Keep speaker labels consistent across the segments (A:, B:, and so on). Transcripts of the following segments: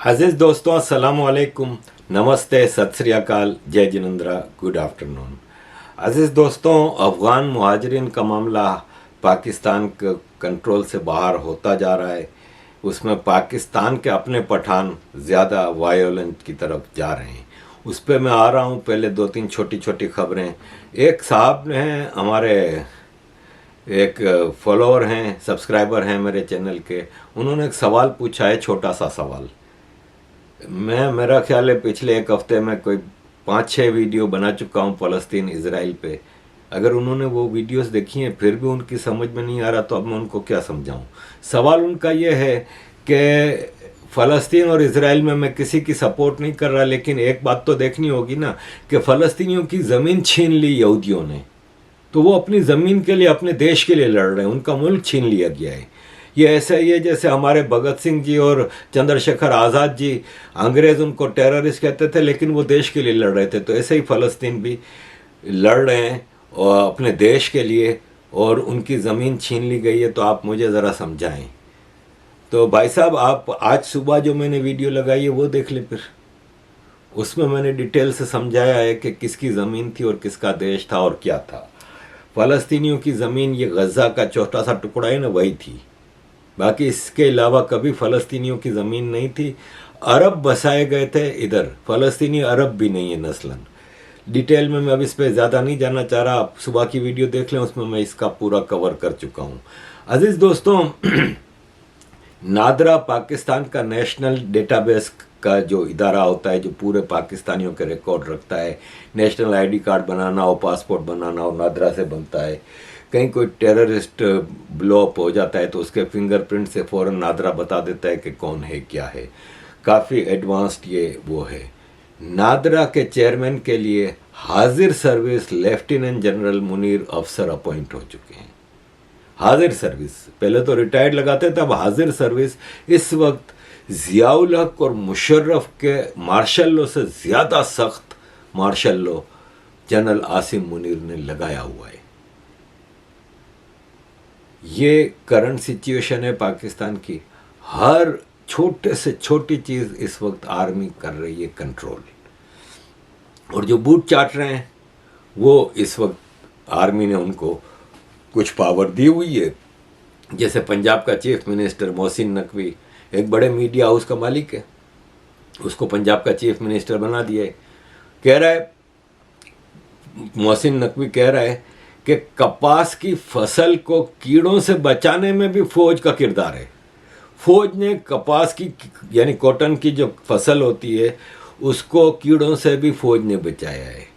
A: अजीज दोस्तों, अस्सलाम वालेकुम, नमस्ते, सत श्री अकाल, जय जिनेंद्रा, गुड आफ्टरनून। अजीज दोस्तों, अफ़गान मुहाजिरीन का मामला पाकिस्तान के कंट्रोल से बाहर होता जा रहा है। उसमें पाकिस्तान के अपने पठान ज़्यादा वायोलेंट की तरफ जा रहे हैं। उस पर मैं आ रहा हूँ। पहले दो तीन छोटी छोटी खबरें। एक साहब ने हमारे एक फॉलोअर हैं, सब्सक्राइबर हैं मेरे चैनल के, उन्होंने एक सवाल पूछा है, छोटा सा सवाल। मेरा ख्याल है पिछले एक हफ्ते में कोई 5-6 वीडियो बना चुका हूँ फ़लस्तीन इसराइल पे। अगर उन्होंने वो वीडियोस देखी हैं फिर भी उनकी समझ में नहीं आ रहा तो अब मैं उनको क्या समझाऊँ। सवाल उनका ये है कि फ़लस्तीन और इसराइल में मैं किसी की सपोर्ट नहीं कर रहा, लेकिन एक बात तो देखनी होगी ना कि फ़लस्तीनियों की ज़मीन छीन ली यहूदियों ने, तो वो अपनी ज़मीन के लिए, अपने देश के लिए लड़ रहे हैं। उनका मुल्क छीन लिया गया है। ये ऐसा ही है जैसे हमारे भगत सिंह जी और चंद्रशेखर आज़ाद जी, अंग्रेज़ उनको टेररिस्ट कहते थे लेकिन वो देश के लिए लड़ रहे थे। तो ऐसे ही फ़लस्तीन भी लड़ रहे हैं और अपने देश के लिए, और उनकी ज़मीन छीन ली गई है। तो आप मुझे ज़रा समझाएं। तो भाई साहब, आप आज सुबह जो मैंने वीडियो लगाई है वो देख ले। फिर उसमें मैंने डिटेल से समझाया है कि किसकी ज़मीन थी और किसका देश था और क्या था। फ़लस्तीनियों की ज़मीन, ये गज़ा का छोटा सा टुकड़ा है ना, वही थी। बाकी इसके अलावा कभी फ़लस्तीनियों की ज़मीन नहीं थी। अरब बसाए गए थे इधर, फ़लस्तीनी अरब भी नहीं है नस्लन। डिटेल में मैं अब इस पर ज़्यादा नहीं जानना चाह रहा। आप सुबह की वीडियो देख लें, उसमें मैं इसका पूरा कवर कर चुका हूँ। अजीज़ दोस्तों, नादरा पाकिस्तान का नेशनल डेटाबेस का जो इदारा होता है, जो पूरे पाकिस्तानियों के रिकॉर्ड रखता है, नेशनल आईडी कार्ड बनाना हो, पासपोर्ट बनाना हो, नादरा से बनता है। कहीं कोई टेररिस्ट ब्लो अप हो जाता है तो उसके फिंगरप्रिंट से फ़ौरन नादरा बता देता है कि कौन है, क्या है। काफ़ी एडवांस्ड ये वो है। नादरा के चेयरमैन के लिए हाजिर सर्विस लेफ्टिनेंट जनरल मुनीर अफसर अपॉइंट हो चुके हैं। हाजिर सर्विस, पहले तो रिटायर्ड लगाते थे, अब हाजिर सर्विस। इस वक्त ज़ियाउल हक और मुशर्रफ के मार्शल लॉ से ज़्यादा सख्त martial law general Asim Munir ने लगाया हुआ है। ये करंट सिचुएशन है पाकिस्तान की। हर छोटे से छोटी चीज़ इस वक्त आर्मी कर रही है कंट्रोल, और जो बूट चाट रहे हैं वो इस वक्त आर्मी ने उनको कुछ पावर दी हुई है। जैसे पंजाब का चीफ मिनिस्टर मोहसिन नकवी एक बड़े मीडिया हाउस का मालिक है, उसको पंजाब का चीफ मिनिस्टर बना दिया है। कह रहा है, मोहसिन नकवी कह रहा है कि कपास की फसल को कीड़ों से बचाने में भी फौज का किरदार है। फौज ने कपास की, यानी कॉटन की जो फसल होती है, उसको कीड़ों से भी फौज ने बचाया है।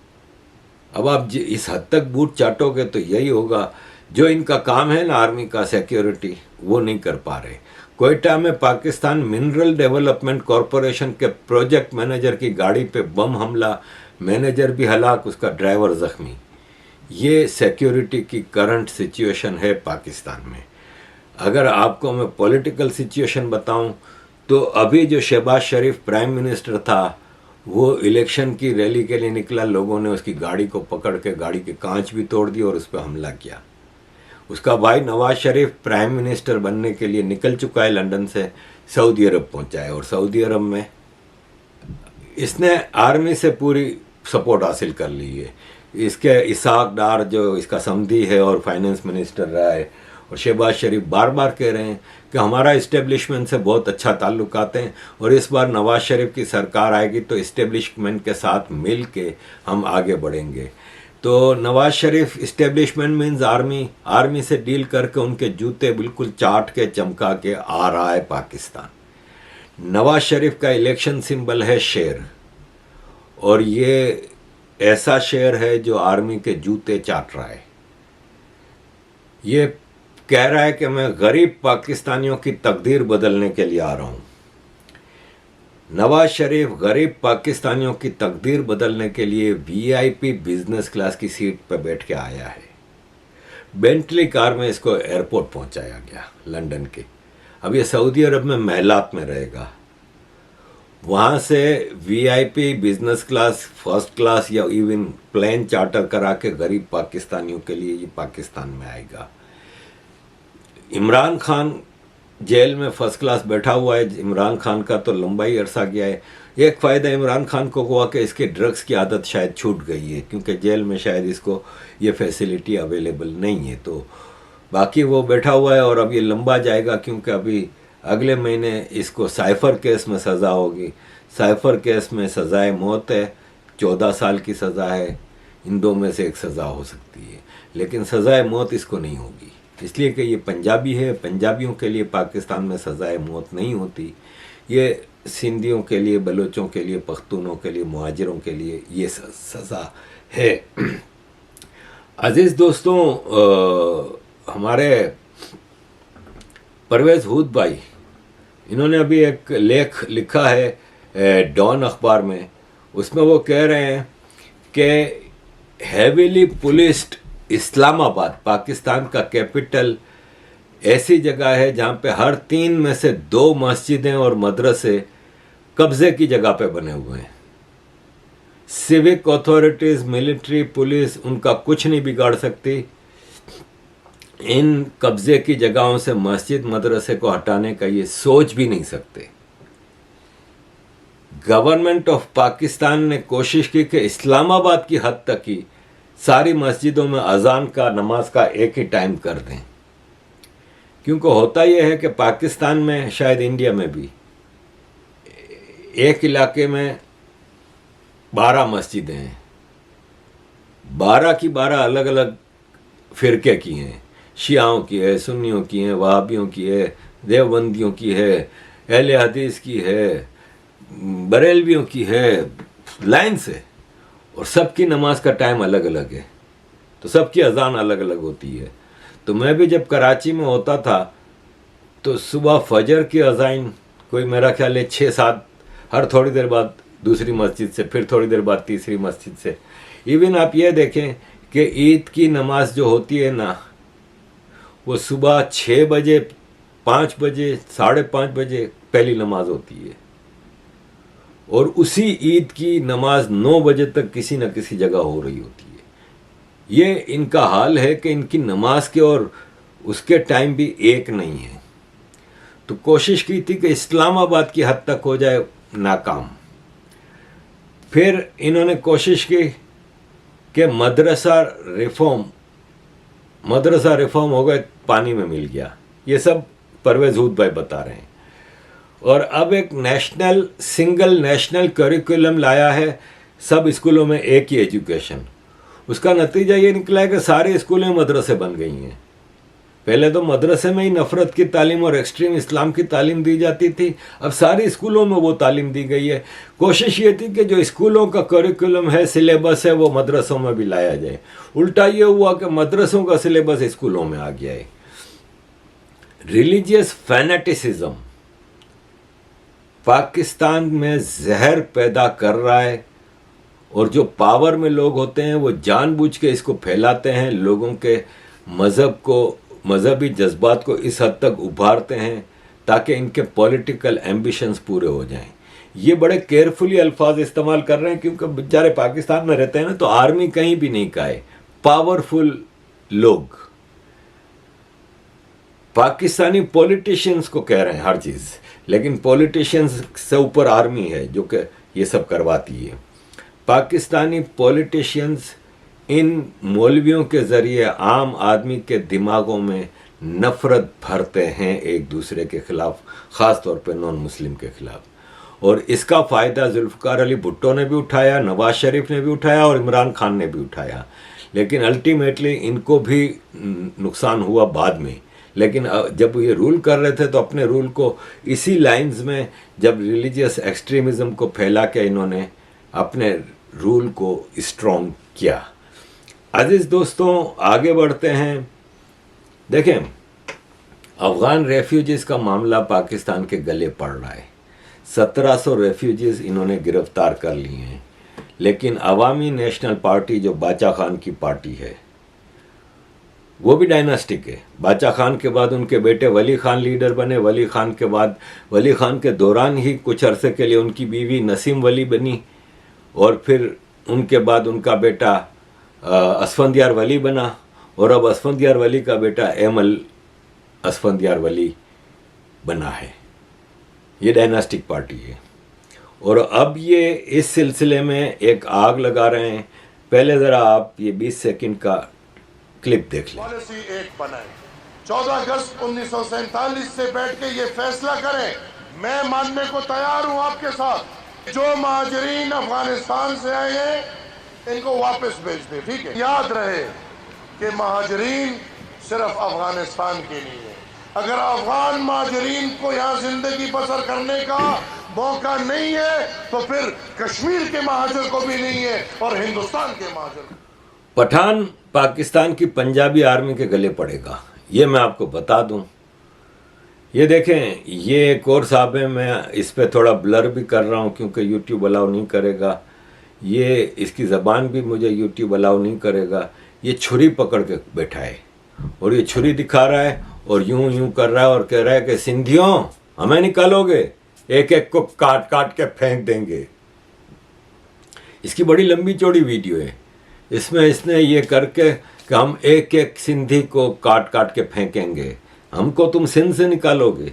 A: अब आप इस हद तक बूट चाटोगे तो यही होगा। जो इनका काम है ना आर्मी का, सिक्योरिटी, वो नहीं कर पा रहे। क्वेटा में पाकिस्तान मिनरल डेवलपमेंट कॉरपोरेशन के प्रोजेक्ट मैनेजर की गाड़ी पे बम हमला, मैनेजर भी हलाक, उसका ड्राइवर जख्मी। ये सिक्योरिटी की करंट सिचुएशन है पाकिस्तान में। अगर आपको मैं पॉलिटिकल सिचुएशन बताऊं तो अभी जो शहबाज शरीफ प्राइम मिनिस्टर था, वो इलेक्शन की रैली के लिए निकला, लोगों ने उसकी गाड़ी को पकड़ के गाड़ी के कांच भी तोड़ दिए और उस पर हमला किया। उसका भाई नवाज शरीफ प्राइम मिनिस्टर बनने के लिए निकल चुका है, लंदन से सऊदी अरब पहुंचा है, और सऊदी अरब में इसने आर्मी से पूरी सपोर्ट हासिल कर ली है। इसके इसाक डार जो इसका समधी है और फाइनेंस मिनिस्टर रहा है, और शहबाज शरीफ बार बार कह रहे हैं कि हमारा इस्टेब्लिशमेंट से बहुत अच्छा ताल्लुकात हैं, और इस बार नवाज शरीफ की सरकार आएगी तो इस्टेब्लिशमेंट के साथ मिल के हम आगे बढ़ेंगे। तो Nawaz Sharif establishment means army, army से डील करके उनके जूते बिल्कुल चाट के चमका के आ रहा है पाकिस्तान। नवाज शरीफ का इलेक्शन सिंबल है शेर, और ये ऐसा शेर है जो आर्मी के जूते चाट रहा है। ये कह रहा है कि मैं गरीब पाकिस्तानियों की तकदीर बदलने के लिए आ रहा हूँ। नवाज शरीफ गरीब पाकिस्तानियों की तकदीर बदलने के लिए वीआईपी बिजनेस क्लास की सीट पर बैठ के आया है। बेंटली कार में इसको एयरपोर्ट पहुंचाया गया लंदन के। अब ये सऊदी अरब में महलात में रहेगा। वहाँ से VIP business class, first class या इवन प्लेन चार्टर करा के गरीब पाकिस्तानियों के लिए ये पाकिस्तान में आएगा। इमरान खान जेल में फर्स्ट क्लास बैठा हुआ है। इमरान खान का तो लंबा ही अरसा गया है। एक फ़ायदा इमरान खान को हुआ कि इसके ड्रग्स की आदत शायद छूट गई है, क्योंकि जेल में शायद इसको ये फैसिलिटी अवेलेबल नहीं है। तो बाकी वो बैठा हुआ है और अब ये लंबा जाएगा, क्योंकि अभी अगले महीने इसको साइफ़र केस में सज़ा होगी। साइफ़र केस में सज़ाए मौत है, 14 साल की सज़ा है। इन दो में से एक सज़ा हो सकती है, लेकिन सज़ाए मौत इसको नहीं होगी, इसलिए कि ये पंजाबी है। पंजाबियों के लिए पाकिस्तान में सज़ाए मौत नहीं होती। ये सिंधियों के लिए, बलोचों के लिए, पख्तूनों के लिए, मुहाजिरों के लिए ये सज़ा है। अजीज़ दोस्तों, हमारे परवेज़ हूद भाई, इन्होंने अभी एक लेख लिखा है डॉन अखबार में। उसमें वो कह रहे हैं कि हेवीली पुलिस्ड इस्लामाबाद, पाकिस्तान का कैपिटल, ऐसी जगह है जहाँ पे हर 3 में से 2 मस्जिदें और मदरसे कब्ज़े की जगह पे बने हुए हैं। सिविक अथॉरिटीज़, मिलिट्री, पुलिस उनका कुछ नहीं बिगाड़ सकती। इन कब्ज़े की जगहों से मस्जिद मदरसे को हटाने का ये सोच भी नहीं सकते। गवर्नमेंट ऑफ पाकिस्तान ने कोशिश की कि इस्लामाबाद की हद तक ही सारी मस्जिदों में अजान का, नमाज का एक ही टाइम कर दें, क्योंकि होता यह है कि पाकिस्तान में, शायद इंडिया में भी, एक इलाके में 12 मस्जिदें हैं, 12 की 12 अलग अलग फ़िरके की हैं। शियाओं की है, सुन्नियों की है, वहाबियों की है, देवबंदियों की है, अहले हदीस की है, बरेलवियों की है, लाइन से। और सबकी नमाज का टाइम अलग अलग है, तो सबकी अजान अलग अलग होती है। तो मैं भी जब कराची में होता था तो सुबह फजर की अजान कोई मेरा ख्याल है 6-7, हर थोड़ी देर बाद दूसरी मस्जिद से, फिर थोड़ी देर बाद तीसरी मस्जिद से। इवन आप ये देखें कि ईद की नमाज जो होती है ना, वो सुबह 6 बजे, 5 बजे, 5:30 बजे पहली नमाज होती है, और उसी ईद की नमाज 9 बजे तक किसी न किसी जगह हो रही होती है। ये इनका हाल है कि इनकी नमाज के और उसके टाइम भी एक नहीं है। तो कोशिश की थी कि इस्लामाबाद की हद तक हो जाए, नाकाम। फिर इन्होंने कोशिश की कि मदरसा रिफॉर्म हो गए, पानी में मिल गया। ये सब परवेज़ हूद भाई बता रहे हैं। और अब एक सिंगल नेशनल करिकुलम लाया है, सब स्कूलों में एक ही एजुकेशन। उसका नतीजा ये निकला है कि सारे स्कूलें मदरसे बन गई हैं। पहले तो मदरसे में ही नफ़रत की तालीम और एक्सट्रीम इस्लाम की तालीम दी जाती थी, अब सारे स्कूलों में वो तालीम दी गई है। कोशिश ये थी कि जो स्कूलों का करिकुलम है, सिलेबस है, वो मदरसों में भी लाया जाए। उल्टा ये हुआ कि मदरसों का सिलेबस स्कूलों में आ गया है। रिलीजियस फैनेटिसिज्म पाकिस्तान में जहर पैदा कर रहा है, और जो पावर में लोग होते हैं वो जानबूझ के इसको फैलाते हैं, लोगों के मजहबी जज्बात को इस हद तक उभारते हैं ताकि इनके पॉलिटिकल एम्बिशंस पूरे हो जाएं। ये बड़े केयरफुली अल्फाज इस्तेमाल कर रहे हैं, क्योंकि बेचारे पाकिस्तान में रहते हैं ना, तो आर्मी कहीं भी नहीं कहे। पावरफुल लोग पाकिस्तानी पॉलिटिशियंस को कह रहे हैं हर चीज़, लेकिन पॉलिटिशियंस से ऊपर आर्मी है जो कि ये सब करवाती है। पाकिस्तानी पॉलिटिशियंस इन मौलवियों के ज़रिए आम आदमी के दिमागों में नफ़रत भरते हैं एक दूसरे के ख़िलाफ़, ख़ास तौर पे नॉन मुस्लिम के ख़िलाफ़। और इसका फ़ायदा जुल्फ़िकार अली भुट्टो ने भी उठाया, नवाज़ शरीफ ने भी उठाया और इमरान खान ने भी उठाया, लेकिन अल्टीमेटली इनको भी नुकसान हुआ बाद में। लेकिन जब ये रूल कर रहे थे तो अपने रूल को इसी लाइंस में, जब रिलीजियस एक्सट्रीमिज़म को फैला के इन्होंने अपने रूल को स्ट्रॉन्ग किया। अजीज़ दोस्तों, आगे बढ़ते हैं। देखें, अफ़गान रेफ्यूजीज़ का मामला पाकिस्तान के गले पड़ रहा है। 1700 रेफ्यूजीज़ इन्होंने गिरफ़्तार कर लिए हैं, लेकिन अवामी नेशनल पार्टी जो बाचा खान की पार्टी है वो भी डायनास्टिक है। बाचा खान के बाद उनके बेटे वली खान लीडर बने, वली खान के बाद, वली खान के दौरान ही कुछ अरसे के लिए उनकी बीवी नसीम वली बनी, और फिर उनके बाद उनका बेटा असफंदियार वली बना, और अब असफंदियार वली का बेटा एमल असफंदियार वली बना है, ये डायनास्टिक पार्टी है। और अब ये इस सिलसिले में एक आग लगा रहे हैं। पहले ज़रा आप ये 20 सेकंड का क्लिप देख लें।
B: पॉलिसी एक बनाए, 14 अगस्त 1947 से बैठ के ये फैसला करें। मैं मानने को तैयार हूं आपके साथ, जो महाजरीन अफगानिस्तान से आए हैं इनको वापस भेज दे, ठीक है। याद रहे कि महाजरीन सिर्फ अफगानिस्तान के लिए है। अगर अफगान महाजरीन को यहाँ जिंदगी बसर करने का मौका नहीं है तो फिर कश्मीर के महाजर को भी नहीं है और हिंदुस्तान के महाजर।
A: पठान पाकिस्तान की पंजाबी आर्मी के गले पड़ेगा, ये मैं आपको बता दूं। ये देखें, ये एक और साहब है, मैं इस पे थोड़ा ब्लर भी कर रहा हूं क्योंकि यूट्यूब अलाउ नहीं करेगा। ये इसकी ज़बान भी मुझे यूट्यूब अलाउ नहीं करेगा। ये छुरी पकड़ के बैठा है और ये छुरी दिखा रहा है और यूं यूं कर रहा है और कह रहा है कि सिंधियों हमें निकालोगे, एक एक को काट काट के फेंक देंगे। इसकी बड़ी लंबी चौड़ी वीडियो है, इसमें इसने ये करके कि हम एक एक सिंधी को काट काट के फेंकेंगे, हमको तुम सिंध से निकालोगे।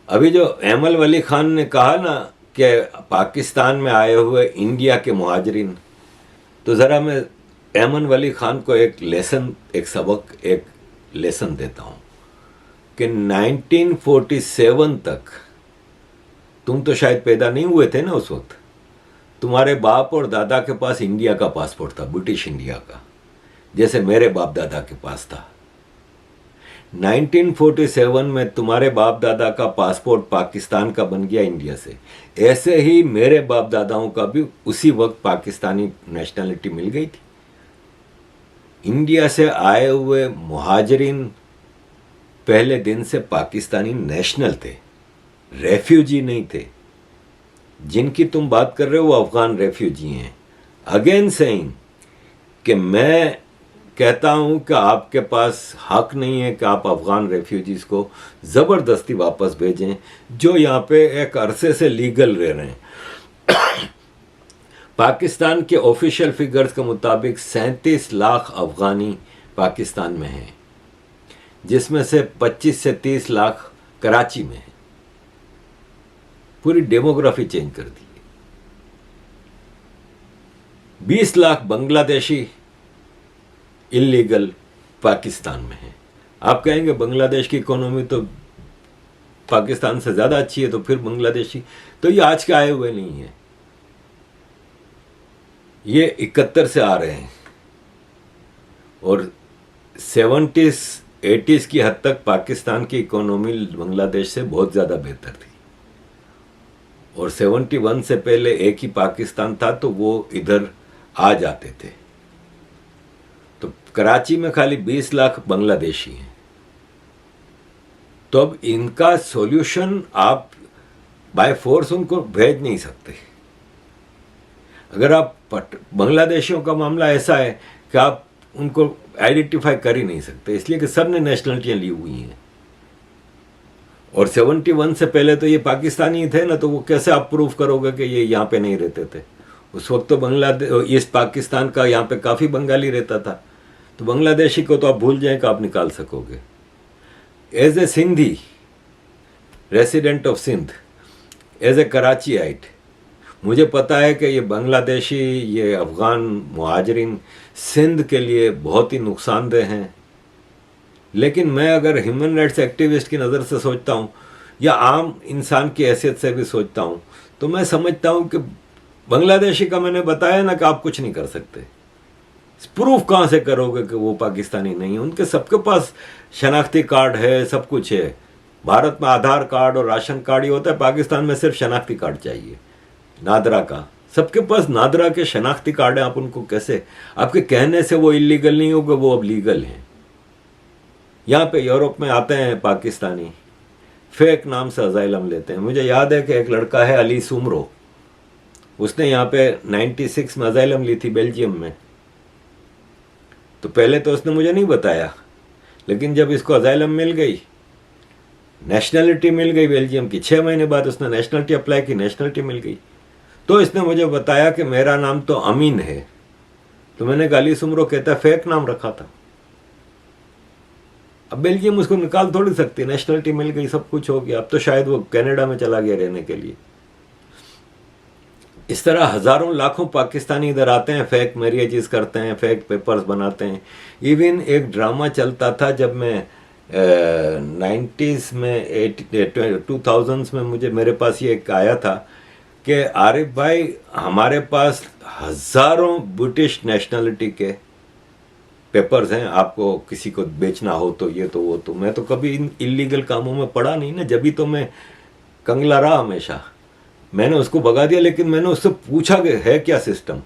A: अभी जो एमल वली खान ने कहा ना कि पाकिस्तान में आए हुए इंडिया के मुहाजिरीन, तो ज़रा मैं एमन वली खान को एक लेसन देता हूँ कि 1947 तक तुम तो शायद पैदा नहीं हुए थे ना उस वक्त। तुम्हारे बाप और दादा के पास इंडिया का पासपोर्ट था, ब्रिटिश इंडिया का, जैसे मेरे बाप दादा के पास था। 1947 में तुम्हारे बाप दादा का पासपोर्ट पाकिस्तान का बन गया इंडिया से। ऐसे ही मेरे बाप दादाओं का भी उसी वक्त पाकिस्तानी नेशनलिटी मिल गई थी। इंडिया से आए हुए मुहाजिरीन पहले दिन से पाकिस्तानी नेशनल थे, रेफ्यूजी नहीं थे। जिनकी तुम बात कर रहे हो वो अफगान रेफ्यूजी हैं। अगेन सेइंग कि मैं कहता हूं कि आपके पास हक नहीं है कि आप अफगान रेफ्यूजीज को ज़बरदस्ती वापस भेजें जो यहाँ पे एक अरसे से लीगल रह रहे हैं। पाकिस्तान के ऑफिशियल फिगर्स के मुताबिक 37 लाख अफगानी पाकिस्तान में हैं, जिसमें से 25 से 30 लाख कराची में हैं। पूरी डेमोग्राफी चेंज कर दी है। 20 लाख बांग्लादेशी इलीगल पाकिस्तान में हैं। आप कहेंगे बांग्लादेश की इकोनॉमी तो पाकिस्तान से ज़्यादा अच्छी है, तो फिर बांग्लादेशी तो ये आज के आए हुए नहीं हैं, ये 71 से आ रहे हैं और 70s 80s की हद तक पाकिस्तान की इकोनॉमी बांग्लादेश से बहुत ज़्यादा बेहतर थी। और 71 से पहले एक ही पाकिस्तान था तो वो इधर आ जाते थे। तो कराची में खाली 20 लाख बांग्लादेशी हैं। तो अब इनका सॉल्यूशन आप बाय फोर्स उनको भेज नहीं सकते। अगर आप बांग्लादेशियों का मामला ऐसा है कि आप उनको आइडेंटिफाई कर ही नहीं सकते, इसलिए कि सब ने नेशनलिटियाँ ली हुई हैं। और 71 से पहले तो ये पाकिस्तानी थे ना, तो वो कैसे आप प्रूफ करोगे कि ये यहाँ पे नहीं रहते थे। उस वक्त तो बांग्लादेश ईस्ट पाकिस्तान का यहाँ पे काफ़ी बंगाली रहता था, तो बांग्लादेशी को तो आप भूल जाएं कि आप निकाल सकोगे। As a Sindhi resident of Sindh, as a Karachiite, मुझे पता है कि ये बांग्लादेशी, ये अफ़गान मुहाजिरीन सिंध के लिए बहुत ही नुकसानदेह हैं। लेकिन मैं अगर ह्यूमन राइट्स एक्टिविस्ट की नज़र से सोचता हूँ या आम इंसान की हैसियत से भी सोचता हूँ, तो मैं समझता हूँ कि बांग्लादेशी का मैंने बताया ना कि आप कुछ नहीं कर सकते। प्रूफ कहाँ से करोगे कि वो पाकिस्तानी नहीं है? उनके सबके पास शनाख्ती कार्ड है, सब कुछ है। भारत में आधार कार्ड और राशन कार्ड ही होता है, पाकिस्तान में सिर्फ शनाख्ती कार्ड चाहिए, नादरा का। सबके पास नादरा के शनाख्ती कार्ड है। आप उनको कैसे, आपके कहने से वो इलीगल नहीं होगा, वो अब लीगल हैं। यहाँ पे यूरोप में आते हैं पाकिस्तानी, फेक नाम से अजाइलम लेते हैं। मुझे याद है कि एक लड़का है अली सुमरो, उसने यहाँ पे 96 में अजाइलम ली थी बेल्जियम में। तो पहले तो उसने मुझे नहीं बताया, लेकिन जब इसको अजाइलम मिल गई, नेशनलिटी मिल गई बेल्जियम की, 6 महीने बाद उसने नेशनलिटी अप्लाई की, नेशनलिटी मिल गई, तो इसने मुझे बताया कि मेरा नाम तो अमीन है। तो मैंने कहा अली सुमरो, कहता फेक नाम रखा था। अब बेल्जियम उसको निकाल थोड़ी सकती, नेशनलिटी मिल गई, सब कुछ हो गया, अब तो शायद वो कनाडा में चला गया रहने के लिए। इस तरह हजारों लाखों पाकिस्तानी इधर आते हैं, फेक मैरिजेस करते हैं, फेक पेपर्स बनाते हैं। इवन एक ड्रामा चलता था जब मैं 90s में 2000s में मुझे मेरे पास ये एक आया था कि आरिफ भाई हमारे पास हजारों ब्रिटिश नेशनलिटी के पेपर्स हैं, आपको किसी को बेचना हो तो ये तो वो तो। मैं तो कभी इन इलीगल कामों में पड़ा नहीं ना, जब भी तो मैं कंगला रहा हमेशा। मैंने उसको भगा दिया, लेकिन मैंने उससे पूछा कि है क्या सिस्टम,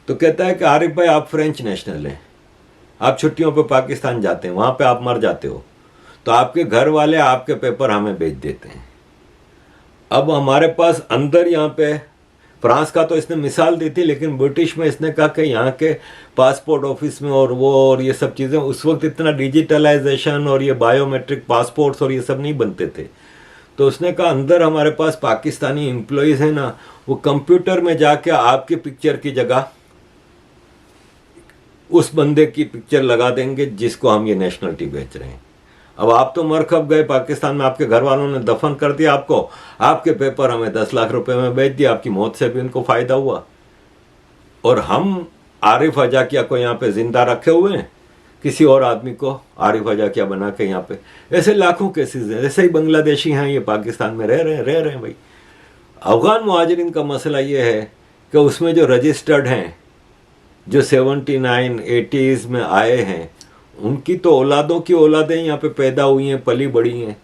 A: तो कहता है कि आरिफ भाई आप फ्रेंच नेशनल हैं, आप छुट्टियों पे पाकिस्तान जाते हैं, वहाँ पे आप मर जाते हो तो आपके घर वाले आपके पेपर हमें बेच देते हैं। अब हमारे पास अंदर यहाँ पे फ्रांस का तो इसने मिसाल दी थी, लेकिन ब्रिटिश में इसने कहा कि यहाँ के पासपोर्ट ऑफिस में और वो और ये सब चीज़ें, उस वक्त इतना डिजिटलाइजेशन और ये बायोमेट्रिक पासपोर्ट्स और ये सब नहीं बनते थे। तो उसने कहा अंदर हमारे पास पाकिस्तानी एम्प्लॉयज़ हैं ना, वो कंप्यूटर में जाके आपकी पिक्चर की जगह उस बंदे की पिक्चर लगा देंगे जिसको हम ये नेशनलिटी बेच रहे हैं। अब आप तो मर खप गए पाकिस्तान में, आपके घर वालों ने दफन कर दिया आपको, आपके पेपर हमें 10 लाख रुपए में बेच दिया, आपकी मौत से भी उनको फायदा हुआ, और हम आरिफ हजाकिया को यहाँ पे जिंदा रखे हुए हैं, किसी और आदमी को आरिफ हजाकिया बना के यहाँ पे। ऐसे लाखों केसेस हैं, ऐसे ही बांग्लादेशी हैं ये पाकिस्तान में रह रहे हैं भाई। अफगान मुहाजिरीन का मसला ये है कि उसमें जो रजिस्टर्ड हैं, जो 79 80s में आए हैं, उनकी तो औलादों की औलादें यहाँ पे पैदा हुई हैं, पली बड़ी हैं।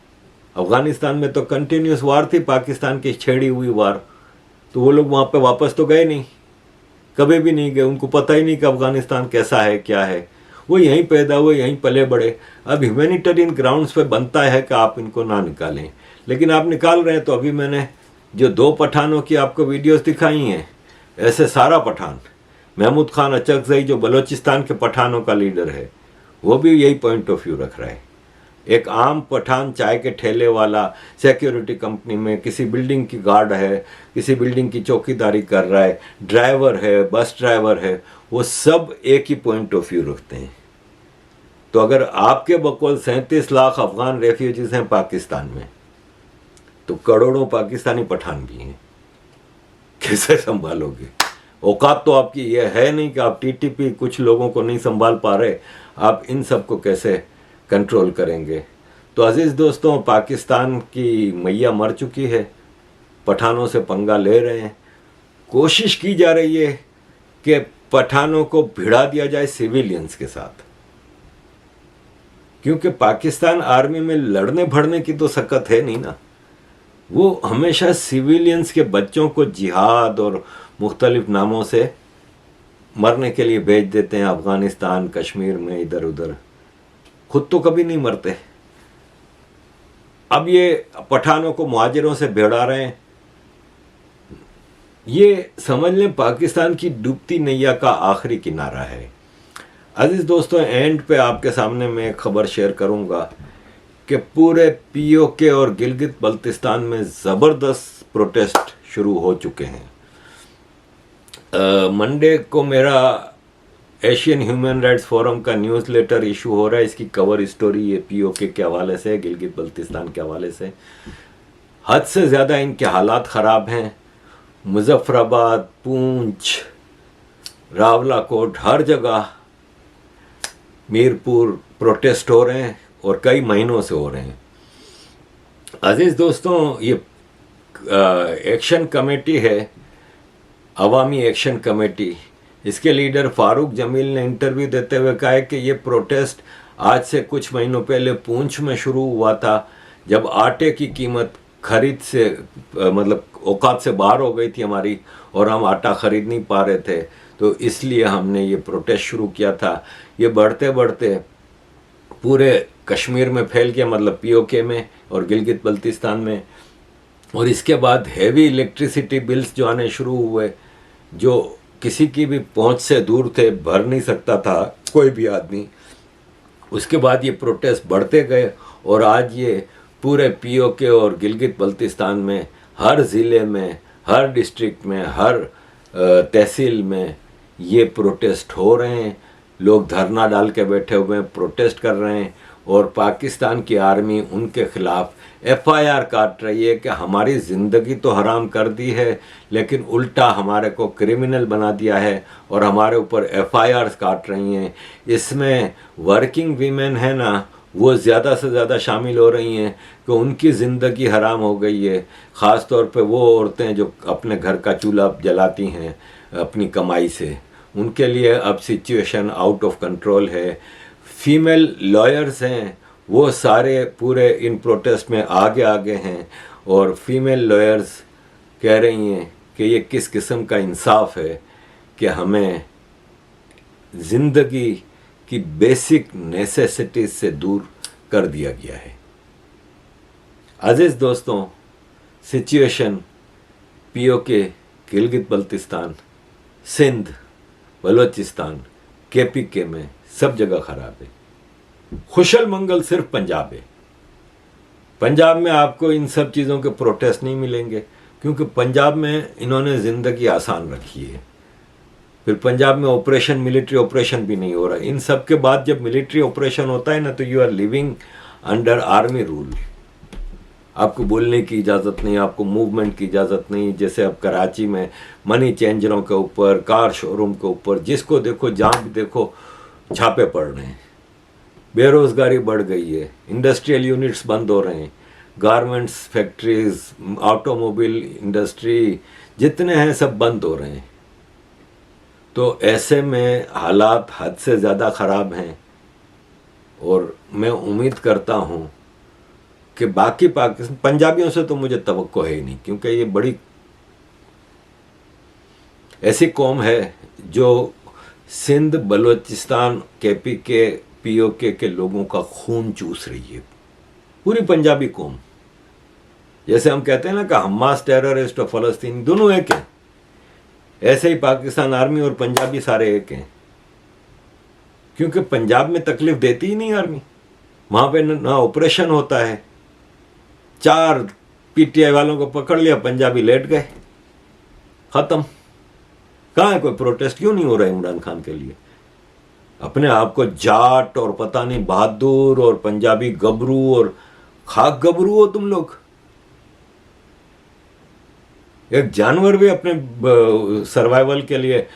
A: अफगानिस्तान में तो कंटिन्यूस वार थी, पाकिस्तान की छेड़ी हुई वार, तो वो लोग वहाँ पे वापस तो गए नहीं, कभी भी नहीं गए, उनको पता ही नहीं कि अफगानिस्तान कैसा है क्या है, वो यहीं पैदा हुए, यहीं पले बड़े। अब ह्यूमैनिटेरियन ग्राउंड्स पे बनता है कि आप इनको ना निकालें, लेकिन आप निकाल रहे हैं। तो अभी मैंने जो 2 पठानों की आपको वीडियोस दिखाई हैं, ऐसे सारा पठान, महमूद खान अचकजई जो बलोचिस्तान के पठानों का लीडर है, वो भी यही पॉइंट ऑफ व्यू रख रहा है। एक आम पठान चाय के ठेले वाला सिक्योरिटी कंपनी में किसी बिल्डिंग की गार्ड है, किसी बिल्डिंग की चौकीदारी कर रहा है, ड्राइवर है, बस ड्राइवर है, वो सब एक ही पॉइंट ऑफ व्यू रखते हैं। तो अगर आपके बकौल 37 लाख अफगान रेफ्यूजीज हैं पाकिस्तान में, तो करोड़ों पाकिस्तानी पठान भी हैं, कैसे संभालोगे? औकात तो आपकी ये है नहीं कि आप टीटीपी कुछ लोगों को नहीं संभाल पा रहे, आप इन सब को कैसे कंट्रोल करेंगे? तो अजीज़ दोस्तों, पाकिस्तान की मैया मर चुकी है, पठानों से पंगा ले रहे हैं। कोशिश की जा रही है कि पठानों को भिड़ा दिया जाए सिविलियंस के साथ, क्योंकि पाकिस्तान आर्मी में लड़ने भड़ने की तो सकत है नहीं ना। वो हमेशा सिविलियंस के बच्चों को जिहाद और मुख्तलिफ नामों से मरने के लिए भेज देते हैं, अफगानिस्तान कश्मीर में इधर उधर, खुद तो कभी नहीं मरते। अब ये पठानों को मुहाजिरों से भिड़ा रहे हैं, ये समझ लें पाकिस्तान की डूबती नैया का आखिरी किनारा है। अजीज दोस्तों, एंड पे आपके सामने मैं एक खबर शेयर करूंगा कि पूरे पीओके और गिलगित बल्तिस्तान में ज़बरदस्त प्रोटेस्ट शुरू हो चुके हैं। मंडे को मेरा एशियन ह्यूमन राइट्स फोरम का न्यूज़लेटर इशू हो रहा है, इसकी कवर स्टोरी ये पीओके के हवाले से, गिलगित बल्तिस्तान के हवाले से। हद से ज़्यादा इनके हालात ख़राब हैं। मुजफ्फराबाद, पूंछ, रावलाकोट, हर जगह मीरपुर प्रोटेस्ट हो रहे हैं और कई महीनों से हो रहे हैं। अजीज़ दोस्तों, ये एक्शन कमेटी है, अवामी एक्शन कमेटी, इसके लीडर फारूक जमील ने इंटरव्यू देते हुए कहा है कि ये प्रोटेस्ट आज से कुछ महीनों पहले पूंछ में शुरू हुआ था, जब आटे की कीमत खरीद से मतलब औकात से बाहर हो गई थी हमारी, और हम आटा खरीद नहीं पा रहे थे, तो इसलिए हमने ये प्रोटेस्ट शुरू किया था। ये बढ़ते बढ़ते पूरे कश्मीर में फैल गया, मतलब पीओके में और गिलगित बल्तिस्तान में। और इसके बाद हैवी इलेक्ट्रिसिटी बिल्स जो आने शुरू हुए, जो किसी की भी पहुंच से दूर थे, भर नहीं सकता था कोई भी आदमी। उसके बाद ये प्रोटेस्ट बढ़ते गए और आज ये पूरे पीओके और गिलगित बल्तिस्तान में हर ज़िले में, हर डिस्ट्रिक्ट में, हर तहसील में ये प्रोटेस्ट हो रहे हैं। लोग धरना डाल के बैठे हुए हैं, प्रोटेस्ट कर रहे हैं। और पाकिस्तान की आर्मी उनके खिलाफ एफआईआर काट रही है कि हमारी ज़िंदगी तो हराम कर दी है, लेकिन उल्टा हमारे को क्रिमिनल बना दिया है और हमारे ऊपर एफआईआर काट रही हैं। इसमें वर्किंग वीमेन है ना, वो ज़्यादा से ज़्यादा शामिल हो रही हैं कि उनकी ज़िंदगी हराम हो गई है। ख़ास तौर पे वो औरतें जो अपने घर का चूल्हा जलाती हैं अपनी कमाई से, उनके लिए अब सिचुएशन आउट ऑफ कंट्रोल है। फीमेल लॉयर्स हैं, वो सारे पूरे इन प्रोटेस्ट में आगे आगे हैं और फीमेल लॉयर्स कह रही हैं कि ये किस किस्म का इंसाफ है कि हमें ज़िंदगी की बेसिक नेसेसिटीज से दूर कर दिया गया है। अजीज़ दोस्तों, situation PoK, Gilgit Baltistan, Sindh, Balochistan, KPK में सब जगह खराब है। खुशल मंगल सिर्फ पंजाब है। पंजाब में आपको इन सब चीज़ों के प्रोटेस्ट नहीं मिलेंगे, क्योंकि पंजाब में इन्होंने ज़िंदगी आसान रखी है। फिर पंजाब में ऑपरेशन, मिलिट्री ऑपरेशन भी नहीं हो रहा। इन सब के बाद जब मिलिट्री ऑपरेशन होता है ना, तो you are living under army rule. आपको बोलने की इजाज़त नहीं, आपको मूवमेंट की इजाज़त नहीं। जैसे अब कराची में मनी चेंजरों के ऊपर, कार शोरूम के ऊपर, जिसको देखो जहाँ भी देखो छापे पड़ रहे हैं। बेरोज़गारी बढ़ गई है, इंडस्ट्रियल यूनिट्स बंद हो रहे हैं, गारमेंट्स फैक्ट्रीज, ऑटोमोबाइल इंडस्ट्री जितने हैं सब बंद हो रहे हैं। तो ऐसे में हालात हद से ज़्यादा ख़राब हैं और मैं उम्मीद करता हूँ कि बाकी पाकिस्तान, पंजाबियों से तो मुझे तवक्को है ही नहीं, क्योंकि ये बड़ी ऐसी कौम है जो सिंध, बलोचिस्तान, केपीके, पीओके के लोगों का खून चूस रही है। पूरी पंजाबी कौम, जैसे हम कहते हैं ना कि हमास टेररिस्ट और फ़लस्तीनी दोनों एक हैं, ऐसे ही पाकिस्तान आर्मी और पंजाबी सारे एक हैं। क्योंकि पंजाब में तकलीफ देती ही नहीं आर्मी, वहाँ पे ना ऑपरेशन होता है। 4 पीटीआई वालों को पकड़ लिया, पंजाबी लेट गए, ख़त्म। कहाँ है कोई प्रोटेस्ट? क्यों नहीं हो रहा है इमरान खान के लिए? अपने आप को जाट और पता नहीं बहादुर और पंजाबी गबरू और खाक गबरू हो तुम लोग। एक जानवर भी अपने सर्वाइवल के लिए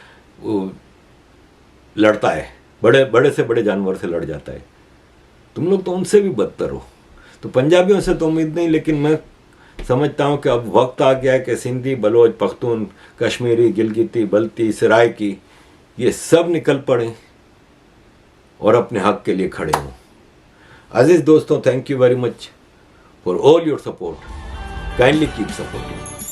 A: लड़ता है, बड़े से बड़े जानवर से लड़ जाता है। तुम लोग तो उनसे भी बदतर हो। तो पंजाबियों से तो उम्मीद नहीं, लेकिन मैं समझता हूँ कि अब वक्त आ गया है कि सिंधी, बलोच, पख्तून, कश्मीरी, गिलगिती, बल्ती, सराइकी, ये सब निकल पड़े और अपने हक के लिए खड़े हों। अजीज दोस्तों, thank you very much for all your support. Kindly keep supporting.